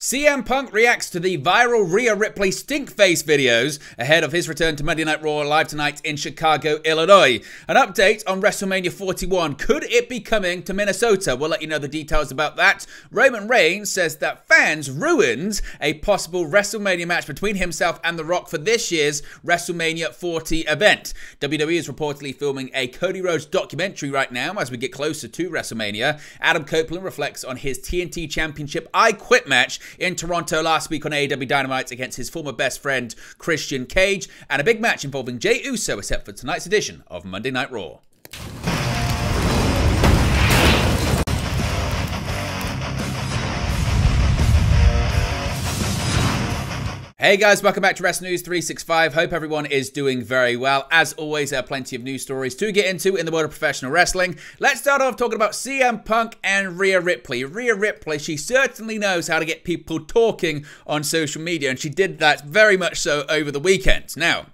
CM Punk reacts to the viral Rhea Ripley stink face videos ahead of his return to Monday Night Raw live tonight in Chicago, Illinois. An update on WrestleMania 41. Could it be coming to Minnesota? We'll let you know the details about that. Roman Reigns says that fans ruined a possible WrestleMania match between himself and The Rock for this year's WrestleMania 40 event. WWE is reportedly filming a Cody Rhodes documentary right now as we get closer to WrestleMania. Adam Copeland reflects on his TNT Championship I Quit match in Toronto last week on AEW Dynamite against his former best friend Christian Cage, and a big match involving Jey Uso is set for tonight's edition of Monday Night Raw. Hey guys, welcome back to Wrestling News 365. Hope everyone is doing very well. As always, there are plenty of news stories to get into in the world of professional wrestling. Let's start off talking about CM Punk and Rhea Ripley. Rhea Ripley, she certainly knows how to get people talking on social media, and she did that very much so over the weekend. Now,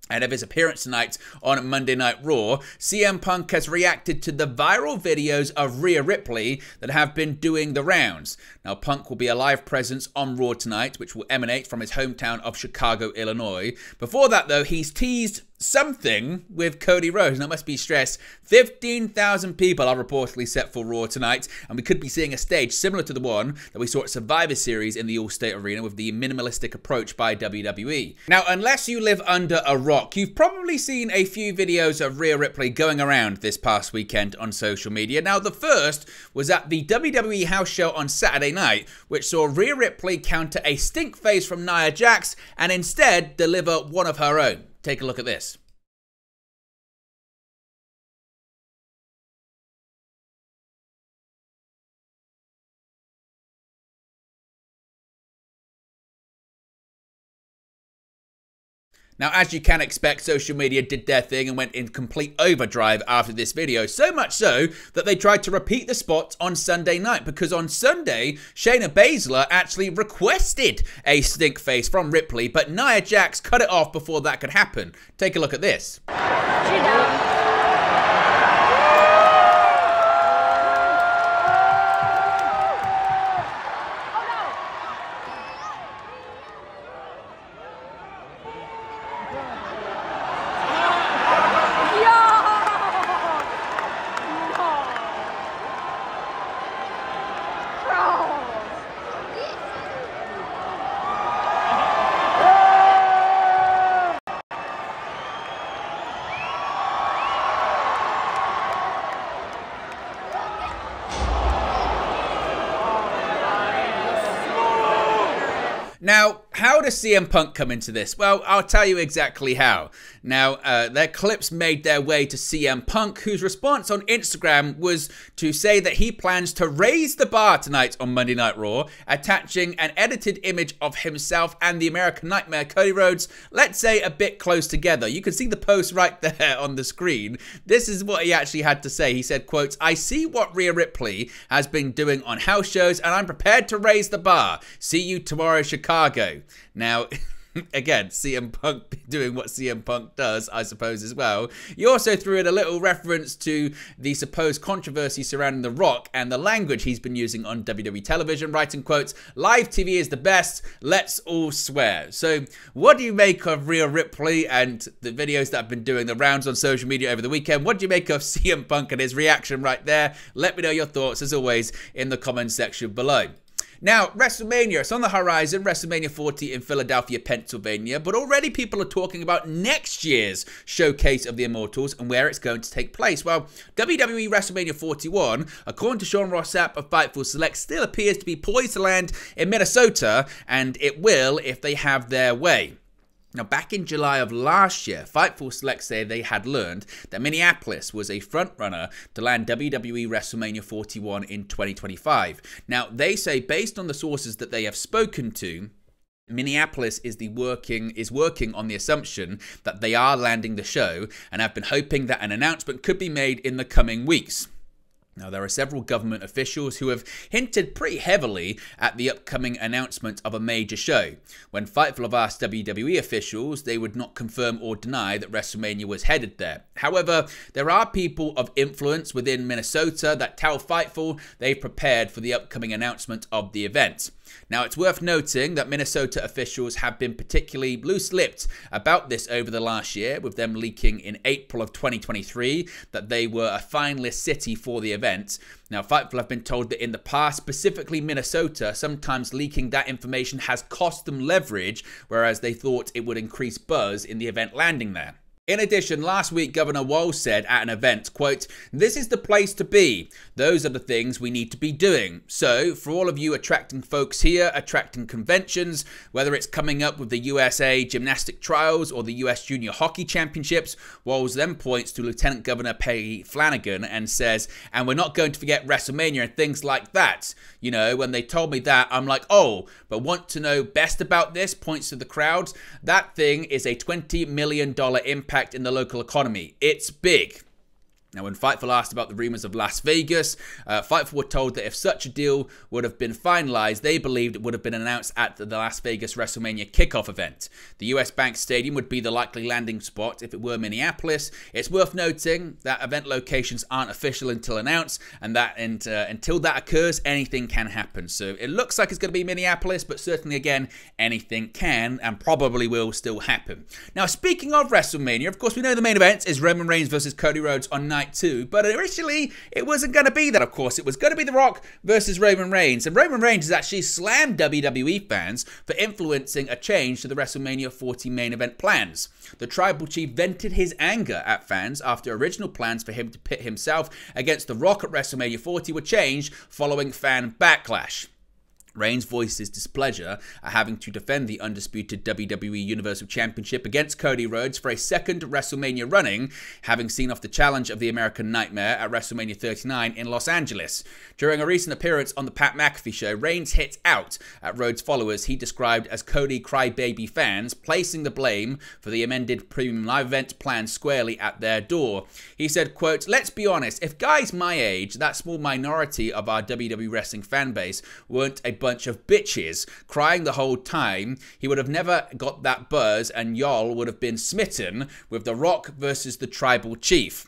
ahead of his appearance tonight on Monday Night Raw, CM Punk has reacted to the viral videos of Rhea Ripley that have been doing the rounds. Now, Punk will be a live presence on Raw tonight, which will emanate from his hometown of Chicago, Illinois. Before that, though, he's teased something with Cody Rhodes. Now, it must be stressed, 15,000 people are reportedly set for Raw tonight, and we could be seeing a stage similar to the one that we saw at Survivor Series in the All-State Arena with the minimalistic approach by WWE. Now, unless you live under a rock, you've probably seen a few videos of Rhea Ripley going around this past weekend on social media. Now, the first was at the WWE house show on Saturday night, which saw Rhea Ripley counter a stink face from Nia Jax and instead deliver one of her own. Take a look at this. Now, as you can expect, social media did their thing and went in complete overdrive after this video. So much so that they tried to repeat the spot on Sunday night, because on Sunday, Shayna Baszler actually requested a stink face from Ripley, but Nia Jax cut it off before that could happen. Take a look at this. Now, how does CM Punk come into this? Well, I'll tell you exactly how. Now, their clips made their way to CM Punk, whose response on Instagram was to say that he plans to raise the bar tonight on Monday Night Raw, attaching an edited image of himself and the American Nightmare Cody Rhodes, let's say a bit close together. You can see the post right there on the screen. This is what he actually had to say. He said, quote, "I see what Rhea Ripley has been doing on house shows, and I'm prepared to raise the bar. See you tomorrow, Chicago." Now, again, CM Punk doing what CM Punk does, I suppose, as well. He also threw in a little reference to the supposed controversy surrounding The Rock and the language he's been using on WWE television, writing, quotes, "Live TV is the best, let's all swear." So, what do you make of Rhea Ripley and the videos that have been doing the rounds on social media over the weekend? What do you make of CM Punk and his reaction right there? Let me know your thoughts, as always, in the comments section below. Now, WrestleMania, it's on the horizon, WrestleMania 40 in Philadelphia, Pennsylvania, but already people are talking about next year's showcase of the Immortals and where it's going to take place. Well, WWE WrestleMania 41, according to Sean Rossap of Fightful Select, still appears to be poised to land in Minnesota, and it will if they have their way. Now, back in July of last year, Fightful Select say they had learned that Minneapolis was a frontrunner to land WWE WrestleMania 41 in 2025. Now, they say, based on the sources that they have spoken to, Minneapolis is working on the assumption that they are landing the show and have been hoping that an announcement could be made in the coming weeks. Now, there are several government officials who have hinted pretty heavily at the upcoming announcement of a major show. When Fightful have asked WWE officials, they would not confirm or deny that WrestleMania was headed there. However, there are people of influence within Minnesota that tell Fightful they've prepared for the upcoming announcement of the event. Now, it's worth noting that Minnesota officials have been particularly loose-lipped about this over the last year, with them leaking in April of 2023 that they were a finalist city for the event. Now, Fightful have been told that in the past, specifically Minnesota, sometimes leaking that information has cost them leverage, whereas they thought it would increase buzz in the event landing there. In addition, last week, Governor Walz said at an event, quote, "This is the place to be. Those are the things we need to be doing. So, for all of you attracting folks here, attracting conventions, whether it's coming up with the USA Gymnastic Trials or the US Junior Hockey Championships," Walz then points to Lieutenant Governor Peggy Flanagan and says, "And we're not going to forget WrestleMania and things like that." You know, when they told me that, I'm like, oh, but want to know best about this? Points to the crowds. That thing is a $20 million impact in the local economy. It's big. Now, when Fightful asked about the rumors of Las Vegas, Fightful were told that if such a deal would have been finalized, they believed it would have been announced at the Las Vegas WrestleMania kickoff event. The US Bank Stadium would be the likely landing spot if it were Minneapolis. It's worth noting that event locations aren't official until announced, and that until that occurs, anything can happen. So it looks like it's going to be Minneapolis, but certainly, again, anything can and probably will still happen. Now, speaking of WrestleMania, of course, we know the main event is Roman Reigns versus Cody Rhodes on night 2, but originally it wasn't going to be that, of course. It was going to be The Rock versus Roman Reigns, and Roman Reigns has actually slammed WWE fans for influencing a change to the WrestleMania 40 main event plans. The Tribal Chief vented his anger at fans after original plans for him to pit himself against The Rock at WrestleMania 40 were changed following fan backlash. Reigns voiced his displeasure at having to defend the undisputed WWE Universal Championship against Cody Rhodes for a second WrestleMania running, having seen off the challenge of the American Nightmare at WrestleMania 39 in Los Angeles. During a recent appearance on the Pat McAfee show, Reigns hit out at Rhodes' followers he described as Cody crybaby fans, placing the blame for the amended premium live event plan squarely at their door. He said, quote, "Let's be honest, if guys my age, that small minority of our WWE wrestling fan base, weren't a bunch of bitches crying the whole time, he would have never got that buzz and y'all would have been smitten with The Rock versus the Tribal Chief."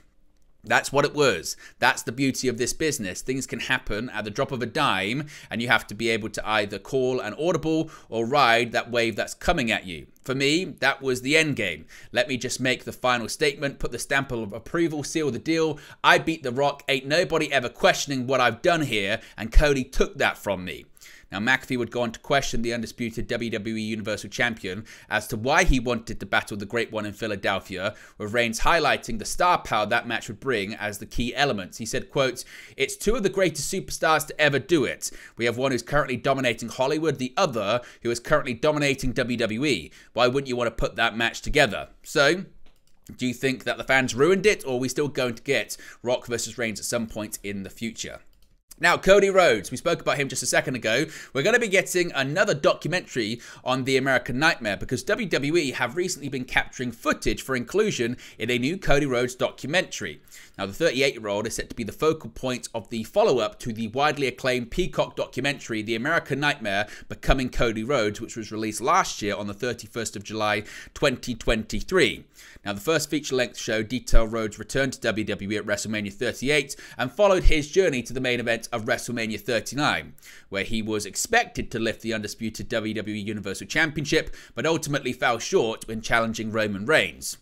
That's what it was. That's the beauty of this business. Things can happen at the drop of a dime, and you have to be able to either call an audible or ride that wave that's coming at you. For me, that was the end game. Let me just make the final statement, put the stamp of approval, seal the deal. I beat The Rock, ain't nobody ever questioning what I've done here, and Cody took that from me. Now, McAfee would go on to question the undisputed WWE Universal Champion as to why he wanted to battle the Great One in Philadelphia, with Reigns highlighting the star power that match would bring as the key elements. He said, quote, "It's two of the greatest superstars to ever do it. We have one who's currently dominating Hollywood, the other who is currently dominating WWE. Why wouldn't you want to put that match together?" So, do you think that the fans ruined it, or are we still going to get Rock versus Reigns at some point in the future? Now, Cody Rhodes, we spoke about him just a second ago. We're going to be getting another documentary on the American Nightmare because WWE have recently been capturing footage for inclusion in a new Cody Rhodes documentary. Now, the 38-year-old is set to be the focal point of the follow-up to the widely acclaimed Peacock documentary, The American Nightmare, Becoming Cody Rhodes, which was released last year on the 31st of July, 2023. Now, the first feature-length show detailed Rhodes' return to WWE at WrestleMania 38 and followed his journey to the main event of WrestleMania 39, where he was expected to lift the undisputed WWE Universal Championship, but ultimately fell short when challenging Roman Reigns.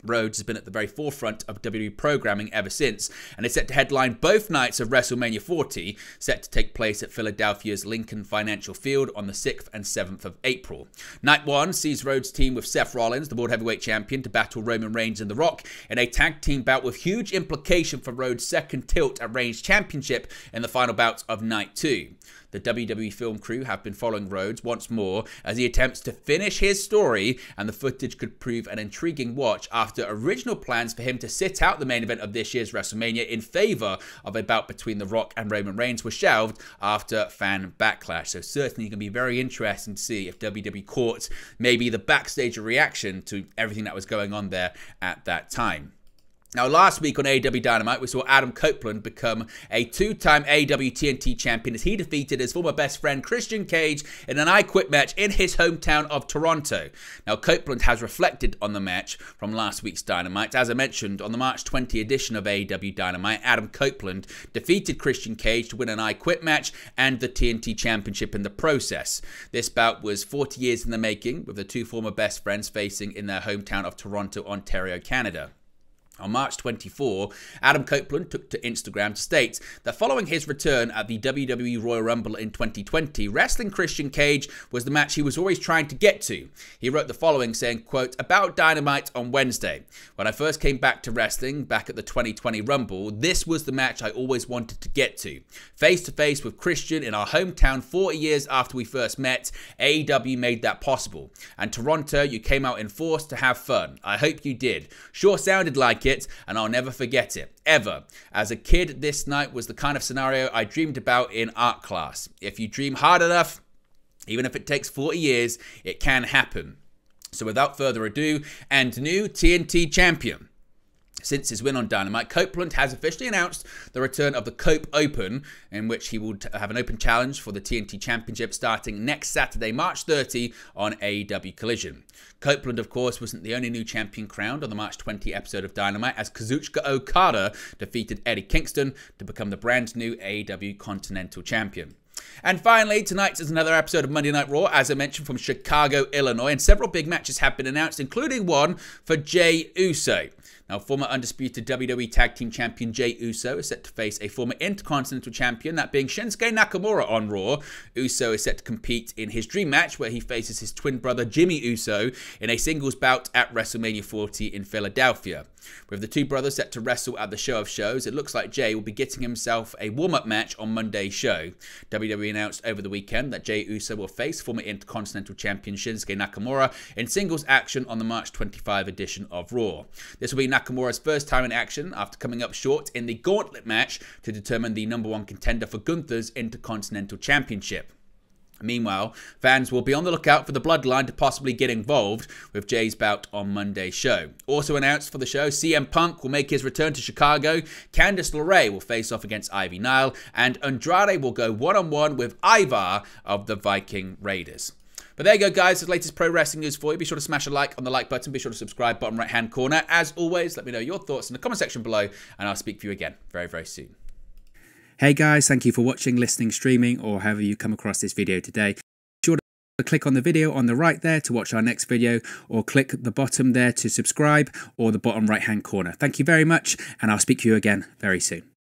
Rhodes has been at the very forefront of WWE programming ever since, and is set to headline both nights of WrestleMania 40, set to take place at Philadelphia's Lincoln Financial Field on the 6th and 7th of April. Night 1 sees Rhodes team with Seth Rollins, the World Heavyweight Champion, to battle Roman Reigns and The Rock in a tag team bout with huge implication for Rhodes' second tilt at Reigns' championship in the final bout of Night 2. The WWE film crew have been following Rhodes once more as he attempts to finish his story, and the footage could prove an intriguing watch after original plans for him to sit out the main event of this year's WrestleMania in favor of a bout between The Rock and Roman Reigns were shelved after fan backlash. So certainly going to be very interesting to see if WWE caught maybe the backstage reaction to everything that was going on there at that time. Now, last week on AEW Dynamite, we saw Adam Copeland become a two-time AEW TNT champion as he defeated his former best friend Christian Cage in an I Quit match in his hometown of Toronto. Now, Copeland has reflected on the match from last week's Dynamite. As I mentioned, on the March 20 edition of AEW Dynamite, Adam Copeland defeated Christian Cage to win an I Quit match and the TNT Championship in the process. This bout was 40 years in the making, with the two former best friends facing in their hometown of Toronto, Ontario, Canada. On March 24, Adam Copeland took to Instagram to state that following his return at the WWE Royal Rumble in 2020, wrestling Christian Cage was the match he was always trying to get to. He wrote the following saying, quote, "About Dynamite on Wednesday. When I first came back to wrestling, back at the 2020 Rumble, this was the match I always wanted to get to. Face to face with Christian in our hometown 40 years after we first met, AEW made that possible. And Toronto, you came out in force to have fun. I hope you did. Sure sounded like it, and I'll never forget it, ever. As a kid, this night was the kind of scenario I dreamed about in art class. If you dream hard enough, even if it takes 40 years, it can happen." So without further ado, and new TNT champion. Since his win on Dynamite, Copeland has officially announced the return of the Cope Open, in which he will have an open challenge for the TNT Championship starting next Saturday, March 30 on AEW Collision. Copeland, of course, wasn't the only new champion crowned on the March 20 episode of Dynamite, as Kazuchika Okada defeated Eddie Kingston to become the brand new AEW Continental Champion. And finally, tonight is another episode of Monday Night Raw, as I mentioned, from Chicago, Illinois, and several big matches have been announced, including one for Jey Uso. Now, former undisputed WWE Tag Team Champion Jey Uso is set to face a former Intercontinental Champion, that being Shinsuke Nakamura, on Raw. Uso is set to compete in his dream match, where he faces his twin brother Jimmy Uso in a singles bout at WrestleMania 40 in Philadelphia. With the two brothers set to wrestle at the Show of Shows, it looks like Jey will be getting himself a warm-up match on Monday's show. WWE announced over the weekend that Jey Uso will face former Intercontinental Champion Shinsuke Nakamura in singles action on the March 25 edition of Raw. This will be Nakamura's first time in action after coming up short in the Gauntlet match to determine the #1 contender for Gunther's Intercontinental Championship. Meanwhile, fans will be on the lookout for the Bloodline to possibly get involved with Jey's bout on Monday's show. Also announced for the show, CM Punk will make his return to Chicago, Candice LeRae will face off against Ivy Nile, and Andrade will go one-on-one with Ivar of the Viking Raiders. But there you go, guys. The latest pro wrestling news for you. Be sure to smash a like on the like button. Be sure to subscribe, bottom right-hand corner. As always, let me know your thoughts in the comment section below, and I'll speak to you again very, very soon. Hey guys, thank you for watching, listening, streaming, or however you come across this video today. Be sure to click on the video on the right there to watch our next video, or click the bottom there to subscribe, or the bottom right hand corner. Thank you very much, and I'll speak to you again very soon.